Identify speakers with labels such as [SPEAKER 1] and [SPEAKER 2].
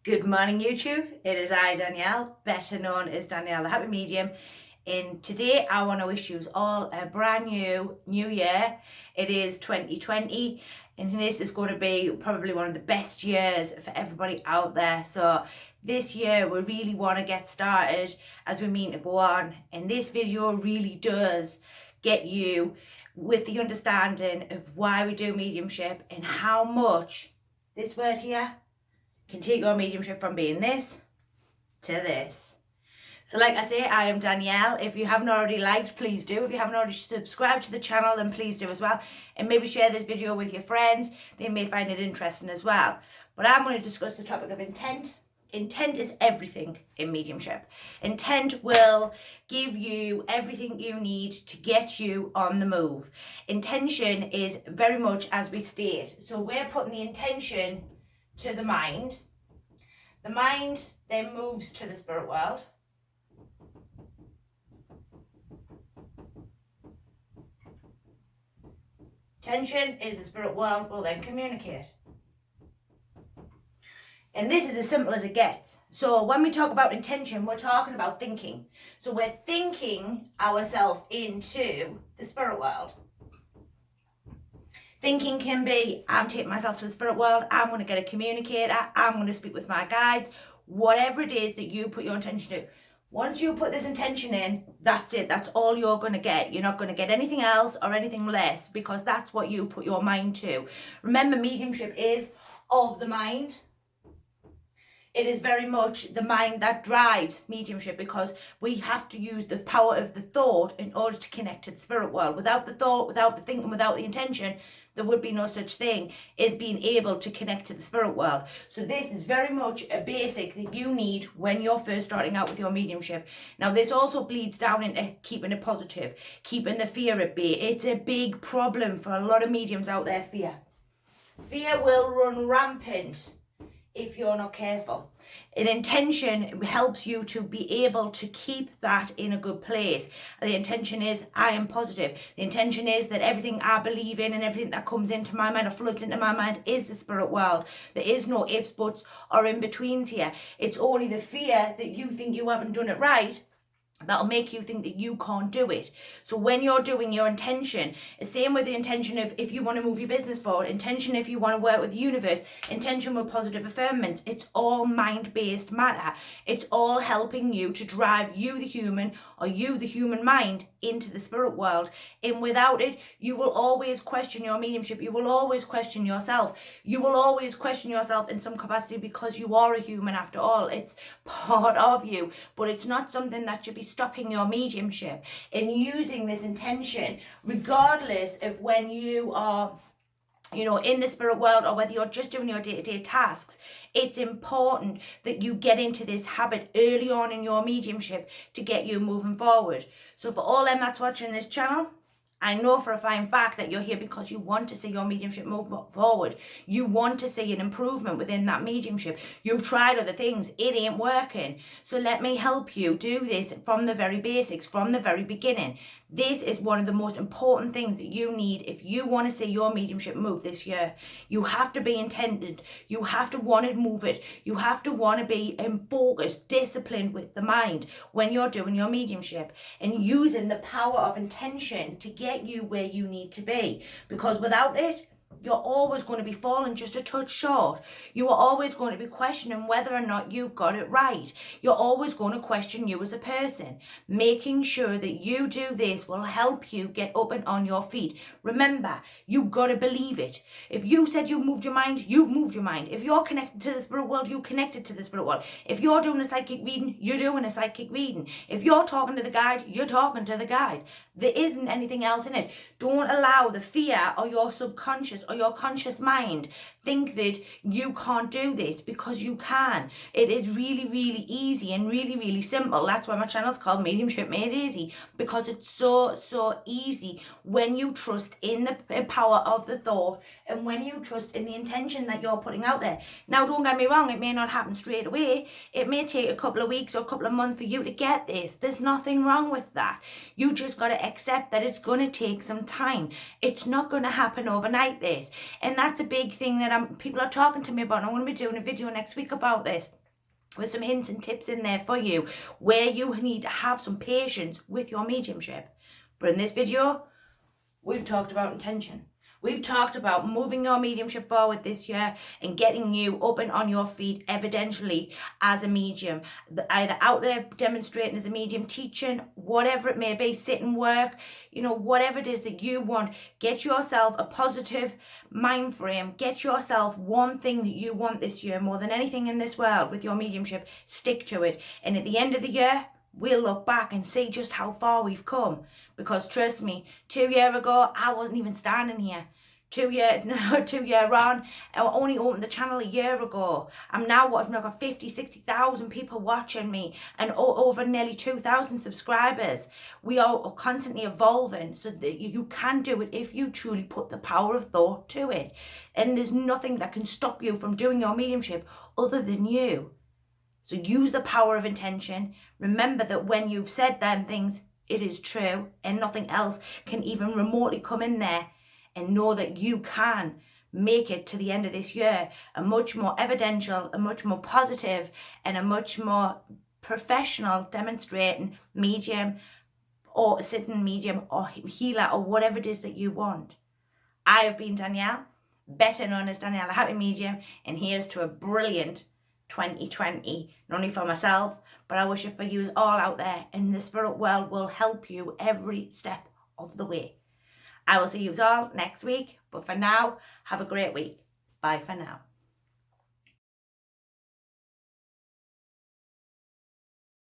[SPEAKER 1] Good morning, YouTube. It is I, Danielle, better known as Danielle the Happy Medium. And today I want to wish you all a brand new year. It is 2020, and this is going to be probably one of the best years for everybody out there. So this year we really want to get started as we mean to go on. And this video really does get you with the understanding of why we do mediumship and how much this word here can take your mediumship from being this to this. So like I say, I am Danielle. If you haven't already liked, please do. If you haven't already subscribed to the channel, then please do as well. And maybe share this video with your friends. They may find it interesting as well. But I'm going to discuss the topic of intent. Intent is everything in mediumship. Intent will give you everything you need to get you on the move. Intention is very much as we state. So we're putting the intention to the mind. The mind then moves to the spirit world. Intention is the spirit world will then communicate. And this is as simple as it gets. So when we talk about intention, we're talking about thinking. So we're thinking ourselves into the spirit world. Thinking can be, I'm taking myself to the spirit world, I'm going to get a communicator, I'm going to speak with my guides, whatever it is that you put your intention to. Once you put this intention in, that's it. That's all you're going to get. You're not going to get anything else or anything less, because that's what you put your mind to. Remember, mediumship is of the mind. It is very much the mind that drives mediumship, because we have to use the power of the thought in order to connect to the spirit world. Without the thought, without the thinking, without the intention, there would be no such thing as being able to connect to the spirit world. So this is very much a basic that you need when you're first starting out with your mediumship. Now this also bleeds down into keeping it positive, keeping the fear at bay. It's a big problem for a lot of mediums out there, fear. Fear will run rampant if you're not careful. An intention helps you to be able to keep that in a good place. The intention is, I am positive. The intention is that everything I believe in and everything that comes into my mind or floods into my mind is the spirit world. There is no ifs, buts, or in-betweens here. It's only the fear that you think you haven't done it right that'll make you think that you can't do it. So when you're doing your intention, it's same with the intention of if you want to move your business forward, intention if you want to work with the universe, intention with positive affirmance. It's all mind-based matter. It's all helping you to drive you, the human, or you, the human mind, into the spirit world. And without it, you will always question your mediumship. You will always question yourself. You will always question yourself in some capacity, because you are a human after all. It's part of you, but it's not something that should be stopping your mediumship. And using this intention, regardless of when you are in the spirit world or whether you're just doing your day-to-day tasks, it's important that you get into this habit early on in your mediumship to get you moving forward. So for all them that's watching this channel, I know for a fine fact that you're here because you want to see your mediumship move forward. You want to see an improvement within that mediumship. You've tried other things. It ain't working. So let me help you do this from the very basics, from the very beginning. This is one of the most important things that you need if you want to see your mediumship move this year. You have to be intended. You have to want to move it. You have to want to be focused, disciplined with the mind when you're doing your mediumship, and using the power of intention to get you where you need to be. Because without it, you're always going to be falling just a touch short. You are always going to be questioning whether or not you've got it right. You're always going to question you as a person. Making sure that you do this will help you get up and on your feet. Remember, you've got to believe it. If you said you've moved your mind, you've moved your mind. If you're connected to the spirit world, you're connected to the spirit world. If you're doing a psychic reading, you're doing a psychic reading. If you're talking to the guide, you're talking to the guide. There isn't anything else in it. Don't allow the fear or your subconscious or your conscious mind think that you can't do this, because you can. It is really, really easy and really, really simple. That's why my channel is called Mediumship Made Easy, because it's so easy when you trust in the power of the thought and when you trust in the intention that you're putting out there. Now, don't get me wrong, it may not happen straight away. It may take a couple of weeks or a couple of months for you to get this. There's nothing wrong with that. You just got to accept that it's going to take some time. It's not going to happen overnight, this. this. And that's a big thing that people are talking to me about. And I'm going to be doing a video next week about this, with some hints and tips in there for you, where you need to have some patience with your mediumship. But in this video, we've talked about intention. We've talked about moving your mediumship forward this year and getting you up and on your feet evidentially as a medium. Either out there demonstrating as a medium, teaching, whatever it may be, sit and work, whatever it is that you want. Get yourself a positive mind frame. Get yourself one thing that you want this year more than anything in this world with your mediumship. Stick to it. And at the end of the year, we'll look back and see just how far we've come. Because trust me, 2 years ago, I wasn't even standing here. 2 year on, I only opened the channel a year ago. I've now got 50, 60,000 people watching me and over nearly 2,000 subscribers. We are constantly evolving, so that you can do it if you truly put the power of thought to it. And there's nothing that can stop you from doing your mediumship other than you. So use the power of intention. Remember that when you've said them things, it is true, and nothing else can even remotely come in there. And know that you can make it to the end of this year a much more evidential, a much more positive, and a much more professional demonstrating medium, or sitting medium, or healer, or whatever it is that you want. I have been Danielle, better known as Danielle the Happy Medium, and here's to a brilliant 2020, not only for myself, but I wish it for you all out there, and the spirit world will help you every step of the way. I will see you all next week, but for now, have a great week. Bye for now.